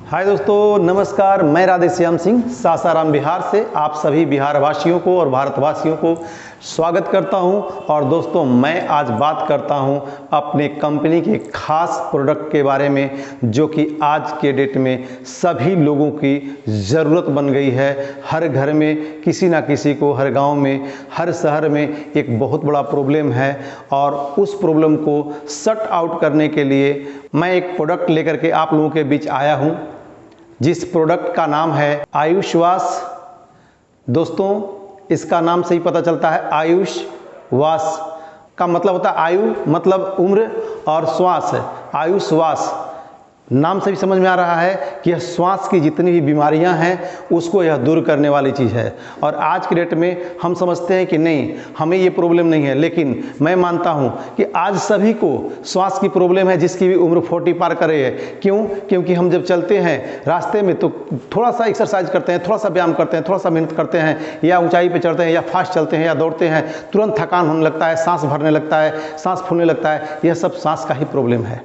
हाय दोस्तों, नमस्कार। मैं राधे श्याम सिंह सासाराम बिहार से आप सभी बिहार वासियों को और भारतवासियों को स्वागत करता हूं। और दोस्तों, मैं आज बात करता हूं अपने कंपनी के खास प्रोडक्ट के बारे में, जो कि आज के डेट में सभी लोगों की ज़रूरत बन गई है। हर घर में किसी ना किसी को, हर गांव में, हर शहर में एक बहुत बड़ा प्रॉब्लम है। और उस प्रॉब्लम को सॉर्ट आउट करने के लिए मैं एक प्रोडक्ट लेकर के आप लोगों के बीच आया हूं, जिस प्रोडक्ट का नाम है आयुष वाश। दोस्तों, इसका नाम से ही पता चलता है, आयुष वाश का मतलब होता है आयु मतलब उम्र और श्वास है। आयुष वाश नाम से भी समझ में आ रहा है कि यह श्वास की जितनी भी बीमारियां हैं उसको यह दूर करने वाली चीज़ है। और आज के डेट में हम समझते हैं कि नहीं, हमें ये प्रॉब्लम नहीं है, लेकिन मैं मानता हूं कि आज सभी को श्वास की प्रॉब्लम है, जिसकी भी उम्र 40 पार करे है। क्यों? क्योंकि हम जब चलते हैं रास्ते में तो थोड़ा सा एक्सरसाइज करते हैं, थोड़ा सा व्यायाम करते हैं, थोड़ा सा मेहनत करते हैं, या ऊंचाई पर चढ़ते हैं, या फास्ट चलते हैं, या दौड़ते हैं, तुरंत थकान होने लगता है, सांस भरने लगता है, सांस फूलने लगता है। यह सब सांस का ही प्रॉब्लम है।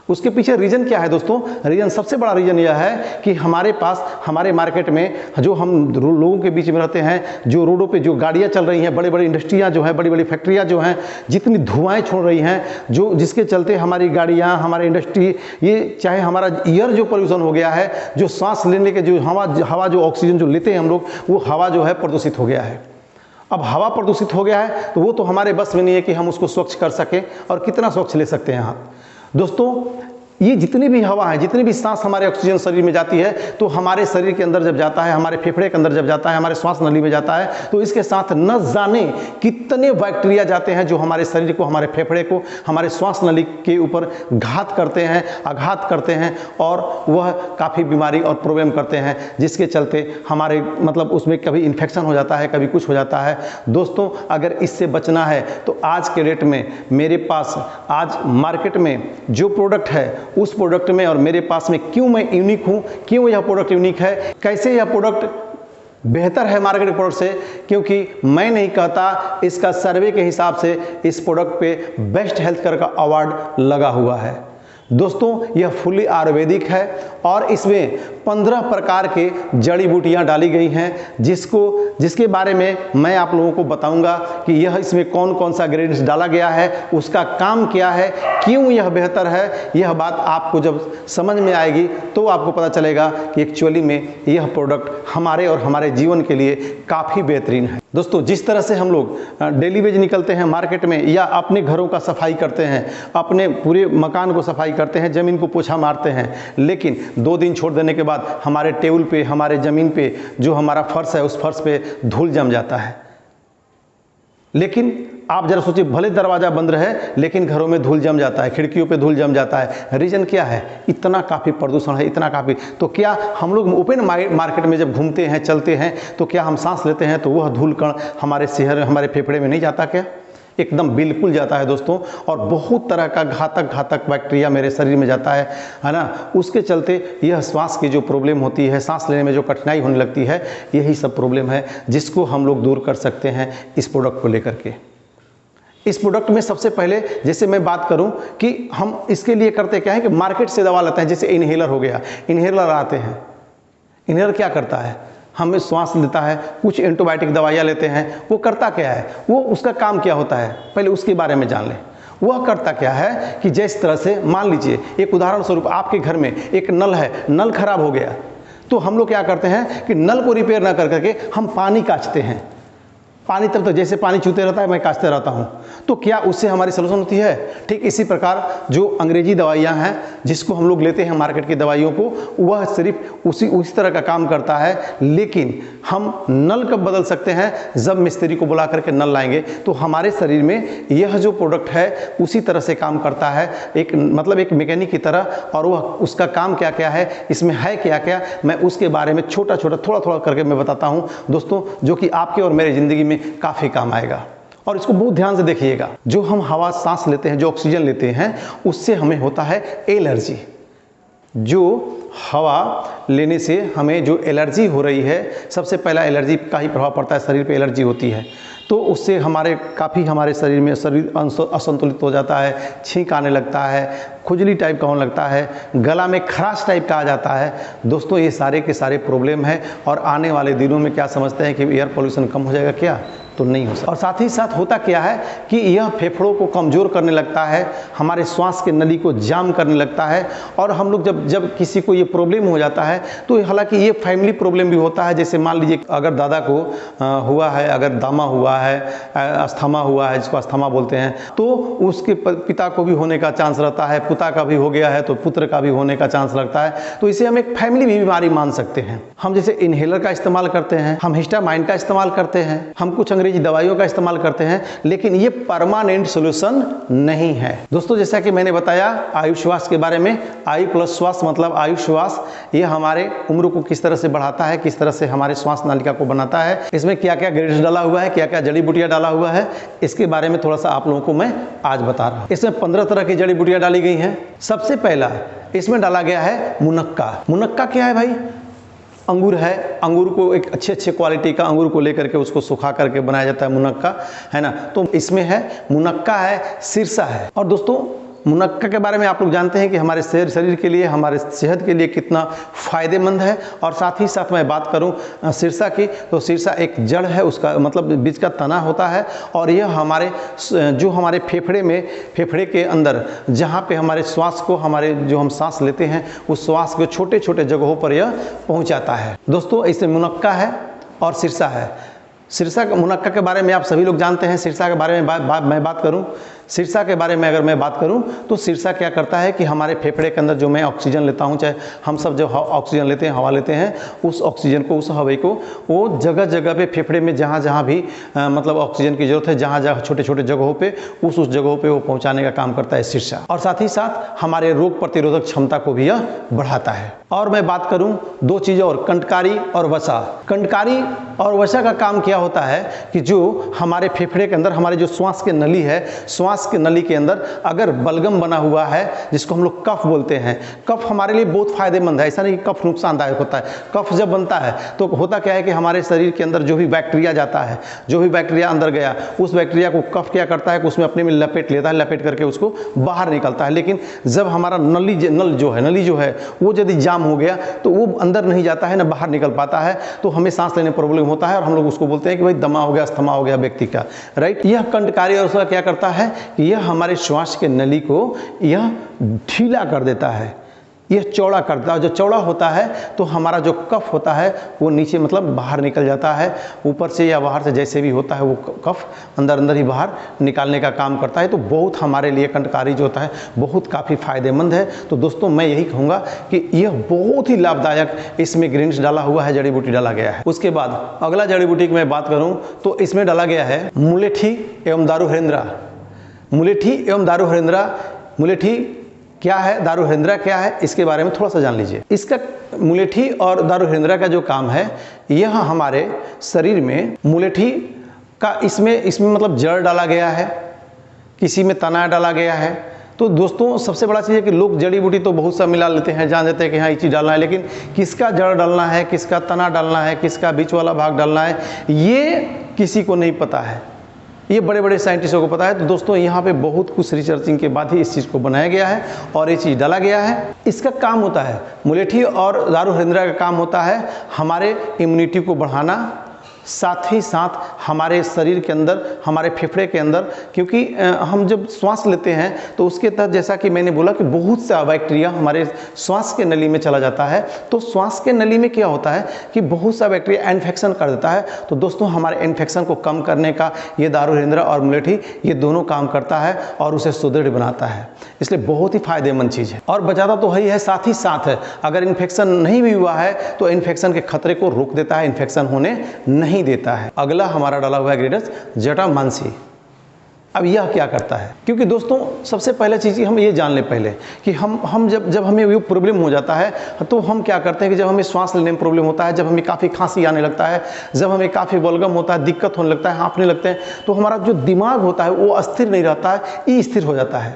उसके पीछे रीज़न क्या है दोस्तों? रीज़न, सबसे बड़ा रीज़न यह है कि हमारे पास, हमारे मार्केट में जो हम लोगों के बीच में रहते हैं, जो रोडों पे जो गाड़ियाँ चल रही हैं, बड़ी बड़ी इंडस्ट्रियाँ जो हैं, बड़ी बड़ी फैक्ट्रियाँ जो हैं, जितनी धुआएं छोड़ रही हैं, जो जिसके चलते हमारी गाड़ियाँ, हमारे इंडस्ट्री, ये चाहे हमारा एयर जो पोल्यूशन हो गया है, जो सांस लेने के जो हवा जो ऑक्सीजन जो लेते हैं हम लोग, वो हवा जो है प्रदूषित हो गया है। अब हवा प्रदूषित हो गया है तो वो तो हमारे बस में नहीं है कि हम उसको स्वच्छ कर सकें। और कितना स्वच्छ ले सकते हैं आप दोस्तों? ये जितनी भी हवा है, जितनी भी सांस हमारे ऑक्सीजन शरीर में जाती है, तो हमारे शरीर के अंदर जब जाता है, हमारे फेफड़े के अंदर जब जाता है, हमारे श्वास नली में जाता है, तो इसके साथ न जाने कितने बैक्टीरिया जाते हैं जो हमारे शरीर को, हमारे फेफड़े को, हमारे श्वास नली के ऊपर घात करते हैं, आघात करते हैं, और वह काफ़ी बीमारी और प्रॉब्लम करते हैं, जिसके चलते हमारे मतलब उसमें कभी इन्फेक्शन हो जाता है, कभी कुछ हो जाता है। दोस्तों, अगर इससे बचना है तो आज के डेट में मेरे पास आज मार्केट में जो प्रोडक्ट है, उस प्रोडक्ट में और मेरे पास में क्यों मैं यूनिक हूं, क्यों यह प्रोडक्ट यूनिक है, कैसे यह प्रोडक्ट बेहतर है मार्केट प्रोडक्ट से, क्योंकि मैं नहीं कहता, इसका सर्वे के हिसाब से इस प्रोडक्ट पे बेस्ट हेल्थ केयर का अवार्ड लगा हुआ है। दोस्तों, यह फुली आयुर्वेदिक है और इसमें 15 प्रकार के जड़ी बूटियां डाली गई हैं, जिसके बारे में मैं आप लोगों को बताऊंगा कि यह इसमें कौन कौन सा इंग्रेडिएंट्स डाला गया है, उसका काम क्या है, क्यों यह बेहतर है। यह बात आपको जब समझ में आएगी तो आपको पता चलेगा कि एक्चुअली में यह प्रोडक्ट हमारे और हमारे जीवन के लिए काफ़ी बेहतरीन है। दोस्तों, जिस तरह से हम लोग डेली वेज निकलते हैं मार्केट में, या अपने घरों का सफाई करते हैं, अपने पूरे मकान को सफाई करते हैं, ज़मीन को पोछा मारते हैं, लेकिन 2 दिन छोड़ देने के बाद हमारे टेबल पे, हमारे ज़मीन पे जो हमारा फर्श है, उस फर्श पे धूल जम जाता है। लेकिन आप जरा सोचिए, भले दरवाज़ा बंद रहे लेकिन घरों में धूल जम जाता है, खिड़कियों पे धूल जम जाता है। रीज़न क्या है? इतना काफ़ी प्रदूषण है, इतना काफ़ी। तो क्या हम लोग ओपन मार्केट में जब घूमते हैं, चलते हैं, तो क्या हम सांस लेते हैं तो वह धूल कण हमारे शहर, हमारे फेफड़े में नहीं जाता क्या? एकदम बिल्कुल जाता है दोस्तों। और बहुत तरह का घातक बैक्टीरिया मेरे शरीर में जाता है ना। उसके चलते यह श्वास की जो प्रॉब्लम होती है, सांस लेने में जो कठिनाई होने लगती है, यही सब प्रॉब्लम है, जिसको हम लोग दूर कर सकते हैं इस प्रोडक्ट को लेकर के। इस प्रोडक्ट में सबसे पहले, जैसे मैं बात करूं कि हम इसके लिए करते क्या है कि मार्केट से दवा लेते हैं। जैसे इनहेलर हो गया, इनहेलर आते हैं। इनहेलर क्या करता है? हमें श्वास लेता है, कुछ एंटीबायोटिक दवाइयाँ लेते हैं। वो करता क्या है, वो उसका काम क्या होता है, पहले उसके बारे में जान लें। वह करता क्या है कि जिस तरह से, मान लीजिए एक उदाहरण स्वरूप, आपके घर में एक नल है, नल खराब हो गया, तो हम लोग क्या करते हैं कि नल को रिपेयर ना कर करके हम पानी कांचते हैं। पानी तब तक जैसे पानी चूते रहता है, मैं कांचते रहता हूँ, तो क्या उससे हमारी सलूशन होती है? ठीक इसी प्रकार जो अंग्रेजी दवाइयाँ हैं, जिसको हम लोग लेते हैं मार्केट की दवाइयों को, वह सिर्फ उसी तरह का काम करता है। लेकिन हम नल कब बदल सकते हैं? जब मिस्त्री को बुला करके नल लाएंगे। तो हमारे शरीर में यह जो प्रोडक्ट है उसी तरह से काम करता है, एक मतलब एक मैकेनिक की तरह। और वह उसका काम क्या क्या है, इसमें है क्या क्या, मैं उसके बारे में छोटा छोटा थोड़ा थोड़ा करके मैं बताता हूँ दोस्तों, जो कि आपके और मेरे ज़िंदगी में काफ़ी काम आएगा। और इसको बहुत ध्यान से देखिएगा। जो हम हवा सांस लेते हैं, जो ऑक्सीजन लेते हैं, उससे हमें होता है एलर्जी। जो हवा लेने से हमें जो एलर्जी हो रही है, सबसे पहला एलर्जी का ही प्रभाव पड़ता है, शरीर पे एलर्जी होती है। तो उससे हमारे शरीर में शरीर असंतुलित हो जाता है, छींक आने लगता है, खुजली टाइप का होने लगता है, गला में खराश टाइप का आ जाता है। दोस्तों ये सारे के सारे प्रॉब्लम है। और आने वाले दिनों में क्या समझते हैं कि एयर पोल्यूशन कम हो जाएगा, क्या? तो नहीं हो सकता। और साथ ही साथ होता क्या है कि यह फेफड़ों को कमज़ोर करने लगता है, हमारे श्वास के नली को जाम करने लगता है। और हम लोग जब किसी को ये प्रॉब्लम हो जाता है, तो हालांकि ये फैमिली प्रॉब्लम भी होता है। जैसे मान लीजिए अगर दादा को हुआ है, अगर दामा हुआ है, अस्थमा हुआ है, जिसको अस्थमा बोलते हैं, तो उसके पिता को भी होने का चांस रहता है, पिता का भी हो गया है तो पुत्र का भी होने का चांस लगता है। तो इसे हम एक फैमिली बीमारी मान सकते हैं। हम जैसे इनहेलर का इस्तेमाल करते हैं, हम हिस्टामाइन का इस्तेमाल करते हैं, हम कुछ अंग्रेजी दवाइयों का इस्तेमाल करते हैं, लेकिन ये परमानेंट सॉल्यूशन नहीं है। दोस्तों जैसा कि मैंने बताया आयुश्वास के बारे में, आयु प्लस श्वास मतलब आयुश्वास, ये हमारे उम्र को किस तरह से बढ़ाता है, किस तरह से हमारे श्वास नालिका को बनाता है, इसमें क्या क्या ग्रेड्स डाला हुआ है, क्या क्या जड़ी बूटियां डाला हुआ है, इसके बारे में थोड़ा सा आप लोगों को मैं आज बता रहा हूँ। इसमें 15 तरह की जड़ी बूटियां डाली गई हैं। सबसे पहला इसमें डाला गया है मुनक्का। मुनक्का क्या है भाई? अंगूर है, अंगूर को एक अच्छे क्वालिटी का अंगूर को लेकर के उसको सुखा करके बनाया जाता है मुनक्का, है ना। तो इसमें है मुनक्का है, सिरसा है। और दोस्तों मुनक्का के बारे में आप लोग जानते हैं कि हमारे शरीर के लिए, हमारे सेहत के लिए कितना फ़ायदेमंद है। और साथ ही साथ मैं बात करूं सिरसा की, तो सिरसा एक जड़ है, उसका मतलब बीज का तना होता है। और यह हमारे फेफड़े के अंदर जहां पे हमारे श्वास को, हमारे जो हम सांस लेते हैं उस श्वास को छोटे छोटे जगहों पर यह पहुंचाता है। दोस्तों इसमें मुनक्का है और सिरसा है। सिरसा मुनक्का के बारे में आप सभी लोग जानते हैं। सिरसा के बारे में मैं बात करूं, सिरसा के बारे में अगर मैं बात करूं, तो सिरसा क्या करता है कि हमारे फेफड़े के अंदर जो मैं ऑक्सीजन लेता हूं, चाहे हम सब जो ऑक्सीजन लेते हैं, हवा लेते हैं, उस ऑक्सीजन को, उस हवा को वो जगह जगह पे फेफड़े में जहां जहां भी मतलब ऑक्सीजन की जरूरत है, जहां जहां छोटे छोटे जगहों पे उस जगहों पे वो पहुंचाने का काम करता है सिरसा। और साथ ही साथ हमारे रोग प्रतिरोधक क्षमता को भी यह बढ़ाता है। और मैं बात करूं दो चीज़ें और, कंटकारी और वसा। कंटकारी और वसा का काम क्या होता है कि जो हमारे फेफड़े के अंदर हमारे जो श्वास के नली है, श्वास के नली के अंदर अगर बलगम बना हुआ है, जिसको हम लोग कफ बोलते हैं, कफ हमारे लिए बहुत फायदेमंद है। ऐसा नहीं कि कफ नुकसानदायक होता है। कफ जब बनता है तो होता क्या है कि हमारे शरीर के अंदर जो भी बैक्टीरिया जाता है, जो भी बैक्टीरिया अंदर गया, उस बैक्टीरिया को कफ क्या करता है कि उसमें अपने में लपेट लेता है, लपेट करके उसको बाहर निकलता है। लेकिन जब हमारा नली जो है वो यदि जाम हो गया तो वो अंदर नहीं जाता है, ना बाहर निकल पाता है, तो हमें सांस लेने प्रॉब्लम होता है। और हम लोग उसको बोलते हैं कि भाई दमा हो गया, अस्थमा हो गया व्यक्ति का, राइट। यह कंटकारी और उसका क्या करता है कि यह हमारे श्वास के नली को यह ढीला कर देता है, यह चौड़ा करता है। जो चौड़ा होता है तो हमारा जो कफ होता है वो नीचे मतलब बाहर निकल जाता है, ऊपर से या बाहर से जैसे भी होता है वो कफ अंदर ही बाहर निकालने का काम करता है। तो बहुत हमारे लिए कंटकारी जो होता है बहुत काफ़ी फायदेमंद है। तो दोस्तों मैं यही कहूँगा कि यह बहुत ही लाभदायक, इसमें ग्रीन्स डाला हुआ है, जड़ी बूटी डाला गया है। उसके बाद अगला जड़ी बूटी की मैं बात करूँ तो इसमें डाला गया है मुलेठी एवं दारूहरिंद्रा। मुलेठी एवं दारूहरिंद्रा, मुलेठी क्या है, दारूहरिंद्रा क्या है, इसके बारे में थोड़ा सा जान लीजिए। इसका मुलेठी और दारूहरिंद्रा का जो काम है, यह हमारे शरीर में मुलेठी का इसमें मतलब जड़ डाला गया है, किसी में तना डाला गया है। तो दोस्तों सबसे बड़ा चीज़ है कि लोग जड़ी बूटी तो बहुत सा मिला लेते हैं, जान देते हैं कि हाँ ये चीज़ डालना है, लेकिन किसका जड़ डालना है, किसका तना डालना है, किसका बीच वाला भाग डालना है, ये किसी को नहीं पता है। ये बड़े बड़े साइंटिस्टों को पता है। तो दोस्तों यहाँ पे बहुत कुछ रिसर्चिंग के बाद ही इस चीज़ को बनाया गया है और ये चीज़ डाला गया है। इसका काम होता है, मुलेठी और दारूहरिंद्रा का काम होता है हमारे इम्यूनिटी को बढ़ाना, साथ ही साथ हमारे शरीर के अंदर, हमारे फेफड़े के अंदर, क्योंकि हम जब श्वास लेते हैं तो उसके तहत जैसा कि मैंने बोला कि बहुत सा बैक्टीरिया हमारे श्वास के नली में चला जाता है। तो श्वास के नली में क्या होता है कि बहुत सा बैक्टीरिया इन्फेक्शन कर देता है। तो दोस्तों हमारे इन्फेक्शन को कम करने का ये दारूहरिंद्रा और मुलेठी ये दोनों काम करता है और उसे सुदृढ़ बनाता है। इसलिए बहुत ही फायदेमंद चीज़ है और बचाता तो है ही है, साथ ही साथ है अगर इन्फेक्शन नहीं भी हुआ है तो इन्फेक्शन के खतरे को रोक देता है, इन्फेक्शन होने नहीं देता है। अगला हमारा डाला हुआ है ग्रेडस जटामांसी। अब यह क्या करता है, क्योंकि दोस्तों सबसे पहले चीज़ हम ये जान लें पहले कि हम जब हमें ये प्रॉब्लम हो जाता है तो हम क्या करते हैं कि जब हमें श्वास लेने में प्रॉब्लम होता है, जब हमें काफ़ी खांसी आने लगता है, जब हमें काफ़ी बलगम होता है, दिक्कत होने लगता है, हाँफने लगते हैं, तो हमारा जो दिमाग होता है वो अस्थिर नहीं रहता है, अस्थिर हो जाता है।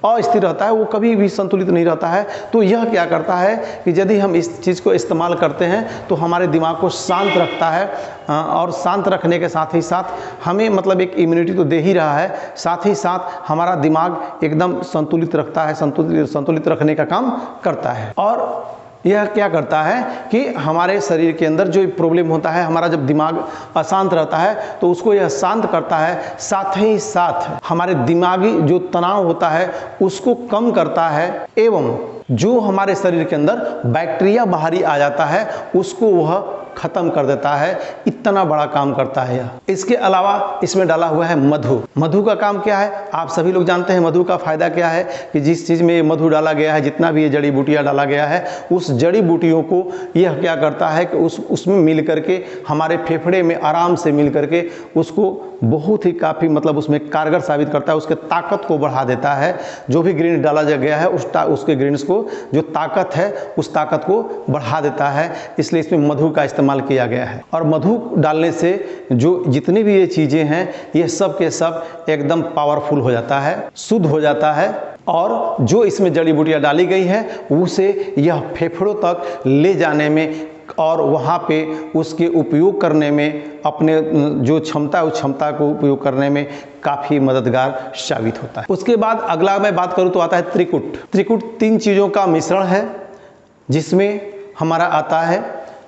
अस्थिर रहता है, वो कभी भी संतुलित नहीं रहता है। तो यह क्या करता है कि यदि हम इस चीज़ को इस्तेमाल करते हैं तो हमारे दिमाग को शांत रखता है, और शांत रखने के साथ ही साथ हमें मतलब एक इम्यूनिटी तो दे ही रहा है, साथ ही साथ हमारा दिमाग एकदम संतुलित रखता है, संतुलित रखने का काम करता है। और यह क्या करता है कि हमारे शरीर के अंदर जो प्रॉब्लम होता है, हमारा जब दिमाग अशांत रहता है तो उसको यह शांत करता है, साथ ही साथ हमारे दिमागी जो तनाव होता है उसको कम करता है, एवं जो हमारे शरीर के अंदर बैक्टीरिया बाहरी आ जाता है उसको वह खत्म कर देता है। इतना बड़ा काम करता है यह। इसके अलावा इसमें डाला हुआ है मधु। मधु का काम क्या है, आप सभी लोग जानते हैं। मधु का फायदा क्या है कि जिस चीज़ में ये मधु डाला गया है, जितना भी ये जड़ी बूटियाँ डाला गया है, उस जड़ी बूटियों को यह क्या करता है कि उसमें मिल करके हमारे फेफड़े में आराम से मिल करके उसको बहुत ही काफ़ी मतलब उसमें कारगर साबित करता है, उसके ताकत को बढ़ा देता है। जो भी ग्रीन डाला गया है उसके ग्रीन्स को जो ताकत है उस ताकत को बढ़ा देता है, इसलिए इसमें मधु का इस्तेमाल किया गया है। और मधु डालने से जो जितनी भी ये चीज़ें हैं ये सब के सब एकदम पावरफुल हो जाता है, शुद्ध हो जाता है, और जो इसमें जड़ी बूटियाँ डाली गई हैं उसे यह फेफड़ों तक ले जाने में और वहाँ पे उसके उपयोग करने में अपने जो क्षमता है उस क्षमता को उपयोग करने में काफ़ी मददगार साबित होता है। उसके बाद अगला मैं बात करूँ तो आता है त्रिकुट। त्रिकुट 3 चीज़ों का मिश्रण है, जिसमें हमारा आता है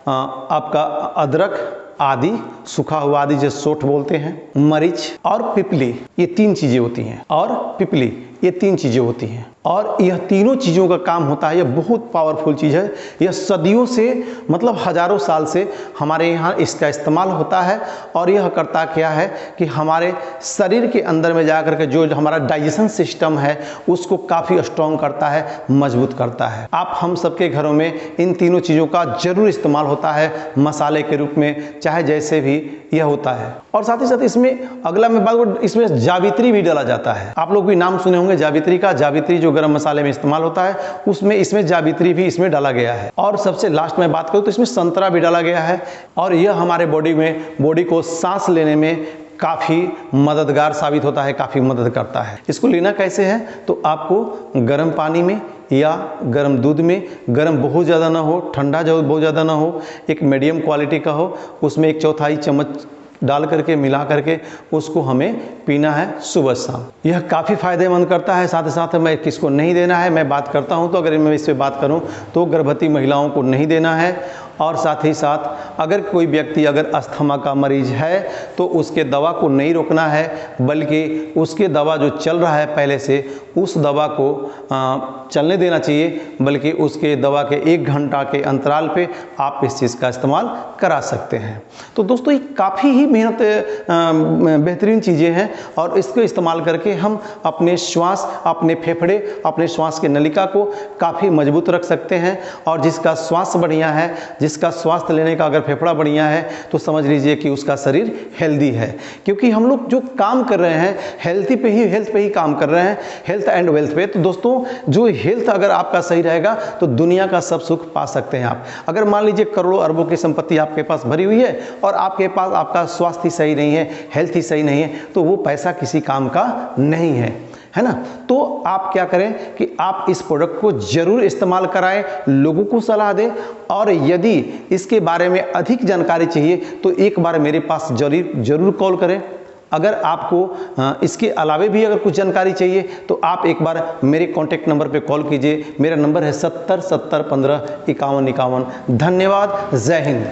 आपका अदरक आदि, सूखा हुआ आदि जो सोठ बोलते हैं, मरीच और पिपली, ये 3 चीज़ें होती हैं, और पिपली ये 3 चीज़ें होती हैं। और यह तीनों चीज़ों का काम होता है, यह बहुत पावरफुल चीज़ है। यह सदियों से मतलब हज़ारों साल से हमारे यहाँ इसका इस्तेमाल होता है। और यह करता क्या है कि हमारे शरीर के अंदर में जा कर के जो हमारा डाइजेशन सिस्टम है उसको काफ़ी स्ट्रॉन्ग करता है, मजबूत करता है। आप हम सबके घरों में इन तीनों चीज़ों का जरूर इस्तेमाल होता है, मसाले के रूप में, चाहे जैसे भी यह होता है। और साथ ही साथ इसमें अगला मैं बात, इसमें जावित्री भी डाला जाता है। आप लोग भी नाम सुने होंगे जावित्री का। जावित्री जो गरम मसाले में इस्तेमाल होता है उसमें इसमें जावित्री भी इसमें डाला गया है। और सबसे लास्ट में बात करूं तो इसमें संतरा भी डाला गया है, और यह हमारे बॉडी को सांस लेने में काफ़ी मददगार साबित होता है, काफ़ी मदद करता है। इसको लेना कैसे है तो आपको गर्म पानी में या गर्म दूध में, गर्म बहुत ज़्यादा ना हो, ठंडा जो बहुत ज़्यादा ना हो, एक मीडियम क्वालिटी का हो, उसमें 1/4 चम्मच डाल करके मिला करके उसको हमें पीना है सुबह शाम। यह काफ़ी फ़ायदेमंद करता है। साथ ही साथ मैं किसको नहीं देना है, मैं बात करता हूं तो अगर मैं इस पर बात करूं तो गर्भवती महिलाओं को नहीं देना है। और साथ ही साथ अगर कोई व्यक्ति अगर अस्थमा का मरीज है तो उसके दवा को नहीं रोकना है, बल्कि उसके दवा जो चल रहा है पहले से उस दवा को चलने देना चाहिए, बल्कि उसके दवा के 1 घंटा के अंतराल पे आप इस चीज़ का इस्तेमाल करा सकते हैं। तो दोस्तों ये काफ़ी ही बेहतरीन चीज़ें हैं, और इसको इस्तेमाल करके हम अपने श्वास, अपने फेफड़े, अपने श्वास के नलिका को काफ़ी मजबूत रख सकते हैं। और जिसका श्वास बढ़िया है, जिसका स्वास्थ्य लेने का अगर फेफड़ा बढ़िया है तो समझ लीजिए कि उसका शरीर हेल्दी है। क्योंकि हम लोग जो काम कर रहे हैं हेल्थ पे ही काम कर रहे हैं, हेल्थ एंड वेल्थ पे। तो दोस्तों जो हेल्थ अगर आपका सही रहेगा तो दुनिया का सब सुख पा सकते हैं आप। अगर मान लीजिए करोड़ों अरबों की संपत्ति आपके पास भरी हुई है और आपके पास आपका स्वास्थ्य सही नहीं है, हेल्थ ही सही नहीं है, तो वो पैसा किसी काम का नहीं है ना। तो आप क्या करें कि आप इस प्रोडक्ट को जरूर इस्तेमाल कराएं, लोगों को सलाह दें। और यदि इसके बारे में अधिक जानकारी चाहिए तो एक बार मेरे पास जरूर कॉल करें। अगर आपको इसके अलावे भी अगर कुछ जानकारी चाहिए तो आप एक बार मेरे कॉन्टैक्ट नंबर पे कॉल कीजिए। मेरा नंबर है 70 70 15 51 51। धन्यवाद। जय हिंद।